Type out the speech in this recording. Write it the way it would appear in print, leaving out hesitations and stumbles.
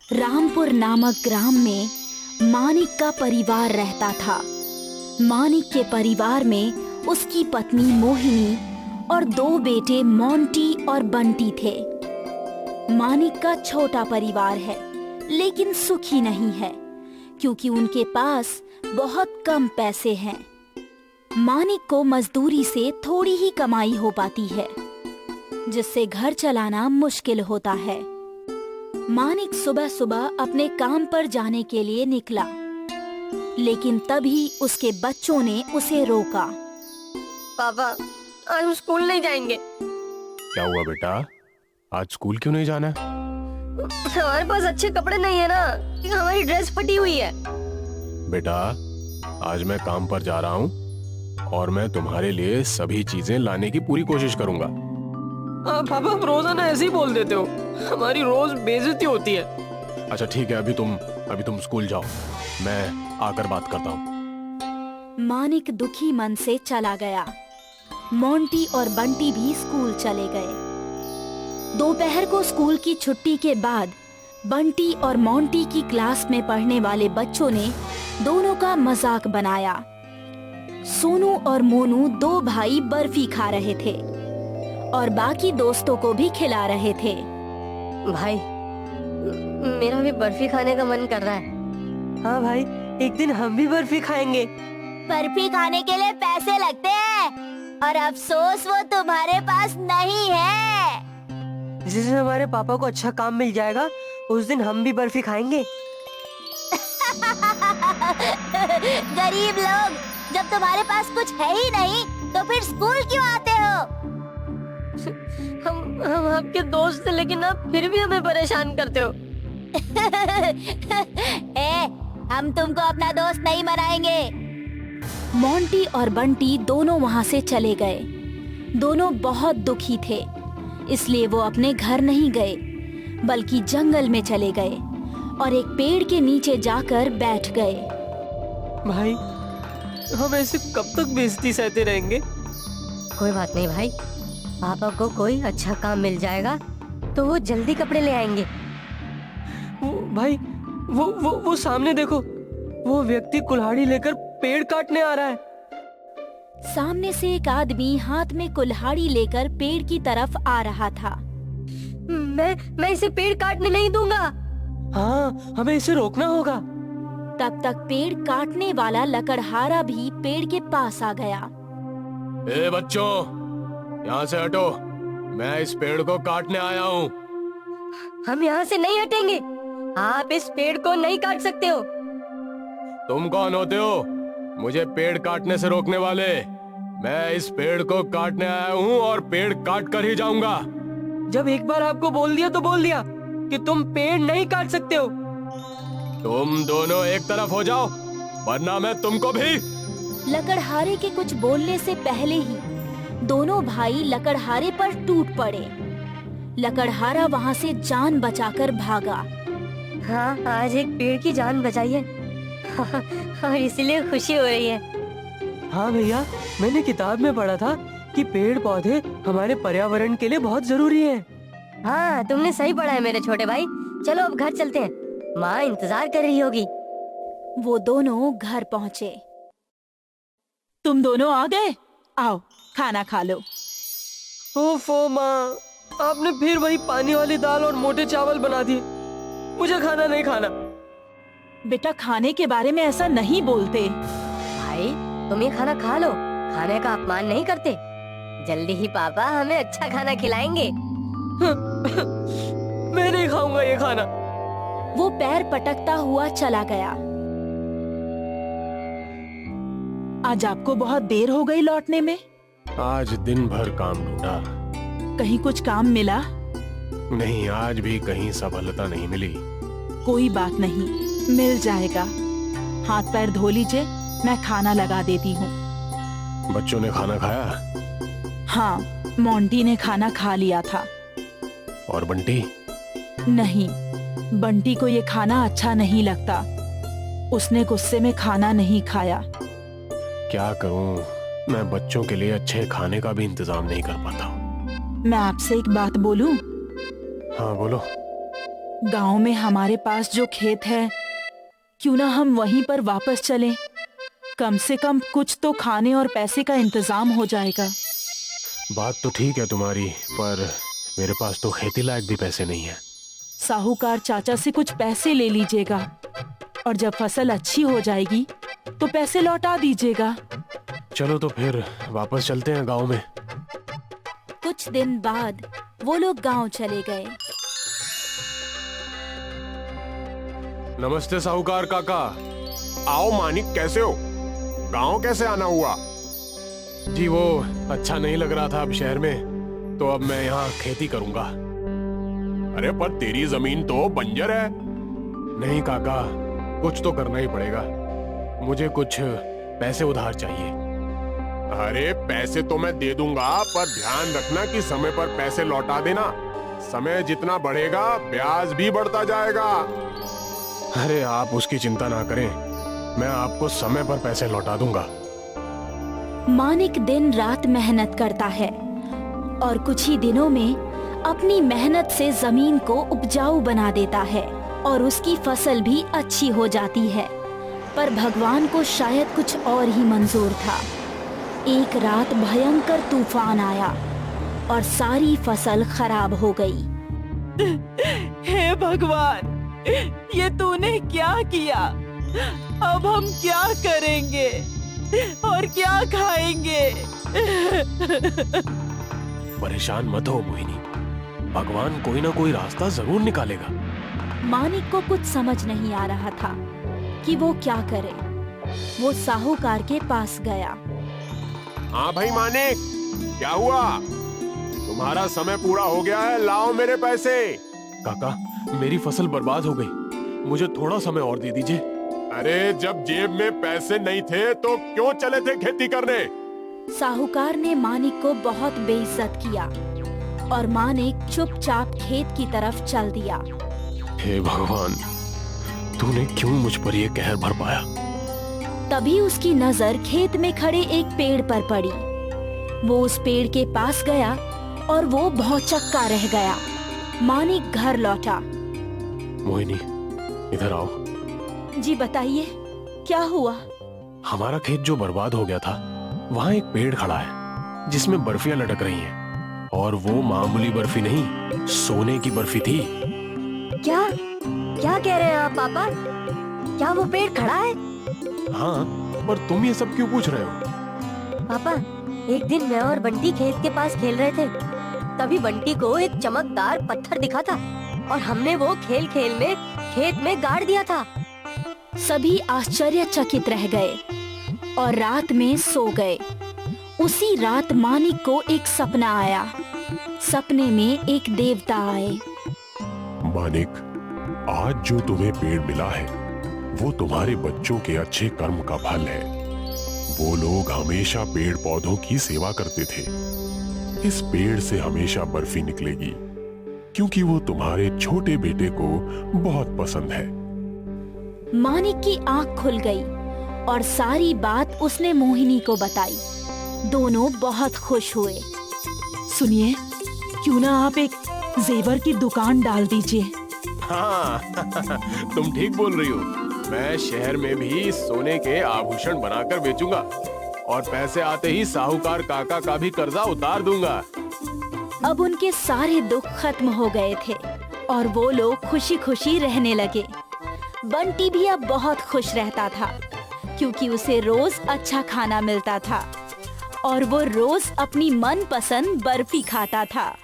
रामपुर नामक ग्राम में मानिक का परिवार रहता था। मानिक के परिवार में उसकी पत्नी मोहिनी और 2 बेटे मोंटी और बंटी थे। मानिक का छोटा परिवार है, लेकिन सुखी नहीं है क्योंकि उनके पास बहुत कम पैसे हैं। मानिक को मजदूरी से थोड़ी ही कमाई हो पाती है, जिससे घर चलाना मुश्किल होता है। मानिक सुबह सुबह अपने काम पर जाने के लिए निकला, लेकिन तभी उसके बच्चों ने उसे रोका। पापा, आज हम स्कूल नहीं जाएंगे। क्या हुआ बेटा, आज स्कूल क्यों नहीं जाना है? हमारे पास अच्छे कपड़े नहीं है ना, हमारी ड्रेस फटी हुई है। बेटा, आज मैं काम पर जा रहा हूँ और मैं तुम्हारे लिए सभी चीजें लाने की पूरी कोशिश करूंगा। पापा, आप रोजाना ऐसे ही बोल देते हो, हमारी रोज बेइज्जती होती है। अच्छा ठीक है, अभी तुम स्कूल जाओ, मैं आकर बात करता हूँ। मानिक दुखी मन से चला गया। मोंटी और बंटी भी स्कूल चले गए। दोपहर को स्कूल की छुट्टी के बाद बंटी और मोंटी की क्लास में पढ़ने वाले बच्चों ने दोनों का मजाक बनाया। सोनू और मोनू 2 भाई बर्फी खा रहे थे और बाकी दोस्तों को भी खिला रहे थे। भाई, मेरा भी बर्फी खाने का मन कर रहा है। हाँ भाई, एक दिन हम भी बर्फी खाएंगे। बर्फी खाने के लिए पैसे लगते हैं और अफसोस वो तुम्हारे पास नहीं है। जिस दिन हमारे पापा को अच्छा काम मिल जाएगा, उस दिन हम भी बर्फी खाएंगे। गरीब लोग, जब तुम्हारे पास कुछ है ही नहीं तो फिर स्कूल क्यों आते हो? हम आपके दोस्त हैं, लेकिन आप फिर भी हमें परेशान करते हो। हम तुमको अपना दोस्त नहीं बनाएंगे। मोंटी और बंटी दोनों वहाँ से चले गए। दोनों बहुत दुखी थे, इसलिए वो अपने घर नहीं गए, बल्कि जंगल में चले गए और एक पेड़ के नीचे जाकर बैठ गए। भाई, हम ऐसे कब तक बेइज्जती सहते रहेंगे? कोई बात नहीं भाई, पापा को कोई अच्छा काम मिल जाएगा तो वो जल्दी कपड़े ले आएंगे। भाई, वो सामने देखो, वो व्यक्ति कुल्हाड़ी लेकर पेड़ काटने आ रहा है। सामने से एक आदमी हाथ में कुल्हाड़ी लेकर पेड़ की तरफ आ रहा था। मैं इसे पेड़ काटने नहीं दूंगा। हाँ, हमें इसे रोकना होगा। तब तक पेड़ काटने वाला लकड़हारा भी पेड़ के पास आ गया। ए बच्चों, यहाँ से हटो, मैं इस पेड़ को काटने आया हूँ। हम यहाँ से नहीं हटेंगे, आप इस पेड़ को नहीं काट सकते हो। तुम कौन होते हो मुझे पेड़ काटने से रोकने वाले? मैं इस पेड़ को काटने आया हूँ और पेड़ काट कर ही जाऊंगा। जब एक बार आपको बोल दिया तो बोल दिया कि तुम पेड़ नहीं काट सकते हो। तुम दोनों एक तरफ हो जाओ, वरना मैं तुमको भी। लकड़हारे के कुछ बोलने से पहले ही दोनों भाई लकड़हारे पर टूट पड़े। लकड़हारा वहाँ से जान बचाकर भागा। हाँ, आज एक पेड़ की जान बचाई है और इसलिए खुशी हो रही है। हाँ भैया, मैंने किताब में पढ़ा था कि पेड़ पौधे हमारे पर्यावरण के लिए बहुत जरूरी हैं। हाँ, तुमने सही पढ़ा है मेरे छोटे भाई। चलो अब घर चलते हैं, माँ इंतजार कर रही होगी। वो दोनों घर पहुँचे। तुम दोनों आ गए? आओ, खाना खा लो। ओफो माँ, आपने फिर वही पानी वाली दाल और मोटे चावल बना दिए। मुझे खाना नहीं खाना। बेटा, खाने के बारे में ऐसा नहीं बोलते। भाई, तुम ये खाना खा लो, खाने का अपमान नहीं करते। जल्दी ही पापा हमें अच्छा खाना खिलाएंगे। मैं नहीं खाऊंगा ये खाना। वो पैर पटकता हुआ चला गया। आज आपको बहुत देर हो गई लौटने में। आज दिन भर काम ढूंढा, कहीं कुछ काम मिला? नहीं, आज भी कहीं सफलता नहीं मिली। कोई बात नहीं, मिल जाएगा। हाथ पैर धो लीजिए, मैं खाना लगा देती हूँ। बच्चों ने खाना खाया? हाँ, मोंटी ने खाना खा लिया था। और बंटी? नहीं, बंटी को ये खाना अच्छा नहीं लगता। उसने गुस्से में खाना नहीं खाया। क्या करूं, मैं बच्चों के लिए अच्छे खाने का भी इंतजाम नहीं कर पाता हूँ। मैं आपसे एक बात बोलूं? हाँ बोलो। गांव में हमारे पास जो खेत है, क्यों ना हम वहीं पर वापस चलें? कम से कम कुछ तो खाने और पैसे का इंतजाम हो जाएगा। बात तो ठीक है तुम्हारी, पर मेरे पास तो खेती लायक भी पैसे नहीं है। साहूकार चाचा से कुछ पैसे ले लीजिएगा और जब फसल अच्छी हो जाएगी तो पैसे लौटा दीजिएगा। चलो तो फिर वापस चलते हैं गांव में। कुछ दिन बाद वो लोग गांव चले गए। नमस्ते साहूकार काका। आओ मानिक, कैसे हो? गांव कैसे आना हुआ? जी वो अच्छा नहीं लग रहा था अब शहर में, तो अब मैं यहाँ खेती करूँगा। अरे पर तेरी जमीन तो बंजर है। नहीं काका, कुछ तो करना ही पड़ेगा। मुझे कुछ पैसे उधार चाहिए। अरे पैसे तो मैं दे दूंगा, पर ध्यान रखना कि समय पर पैसे लौटा देना। समय जितना बढ़ेगा ब्याज भी बढ़ता जाएगा। अरे आप उसकी चिंता ना करें, मैं आपको समय पर पैसे लौटा दूंगा। मानिक दिन रात मेहनत करता है और कुछ ही दिनों में अपनी मेहनत से जमीन को उपजाऊ बना देता है और उसकी फसल भी अच्छी हो जाती है। पर भगवान को शायद कुछ और ही मंजूर था। एक रात भयंकर तूफान आया और सारी फसल खराब हो गई। हे भगवान, ये तूने क्या किया? अब हम क्या करेंगे और क्या खाएंगे? परेशान मत हो मोहिनी, भगवान कोई ना कोई रास्ता जरूर निकालेगा। मानिक को कुछ समझ नहीं आ रहा था कि वो क्या करे। वो साहूकार के पास गया। हाँ भाई मानिक, क्या हुआ? तुम्हारा समय पूरा हो गया है, लाओ मेरे पैसे। काका, मेरी फसल बर्बाद हो गई, मुझे थोड़ा समय और दे दीजिए। अरे जब जेब में पैसे नहीं थे तो क्यों चले थे खेती करने? साहूकार ने मानिक को बहुत बेइज्जत किया और मानिक चुपचाप खेत की तरफ चल दिया। हे भगवान, तूने क्यों मुझ पर ये कहर भर पाया? तभी उसकी नजर खेत में खड़े एक पेड़ पर पड़ी। वो उस पेड़ के पास गया और वो भौचक्का रह गया। मानिक घर लौटा। मोहिनी, इधर आओ। जी बताइए, क्या हुआ? हमारा खेत जो बर्बाद हो गया था, वहाँ एक पेड़ खड़ा है जिसमें बर्फियां लटक रही हैं, और वो मामूली बर्फी नहीं, सोने की बर्फी थी। क्या क्या कह रहे हैं आप पापा? क्या वो पेड़ खड़ा है? हाँ, पर तुम ये सब क्यों पूछ रहे हो? पापा, एक दिन मैं और बंटी खेत के पास खेल रहे थे, तभी बंटी को एक चमकदार पत्थर दिखा था और हमने वो खेल खेल में खेत में गाड़ दिया था। सभी आश्चर्यचकित रह गए और रात में सो गए। उसी रात मानिक को एक सपना आया। सपने में एक देवता आए। मानिक, आज जो तुम्हें पेड़ मिला है वो तुम्हारे बच्चों के अच्छे कर्म का फल है। वो लोग हमेशा पेड़ पौधों की सेवा करते थे। इस पेड़ से हमेशा बर्फी निकलेगी, क्योंकि वो तुम्हारे छोटे बेटे को बहुत पसंद है। मानिक की आंख खुल गई और सारी बात उसने मोहिनी को बताई। दोनों बहुत खुश हुए। सुनिए, क्यों ना आप एक जेवर की दुकान डाल दीजिए। हाँ तुम ठीक बोल रही हो। मैं शहर में भी सोने के आभूषण बनाकर बेचूंगा और पैसे आते ही साहूकार काका का भी कर्जा उतार दूंगा। अब उनके सारे दुख खत्म हो गए थे और वो लोग खुशी खुशी रहने लगे। बंटी भी अब बहुत खुश रहता था, क्योंकि उसे रोज अच्छा खाना मिलता था और वो रोज अपनी मनपसंद बर्फी खाता था।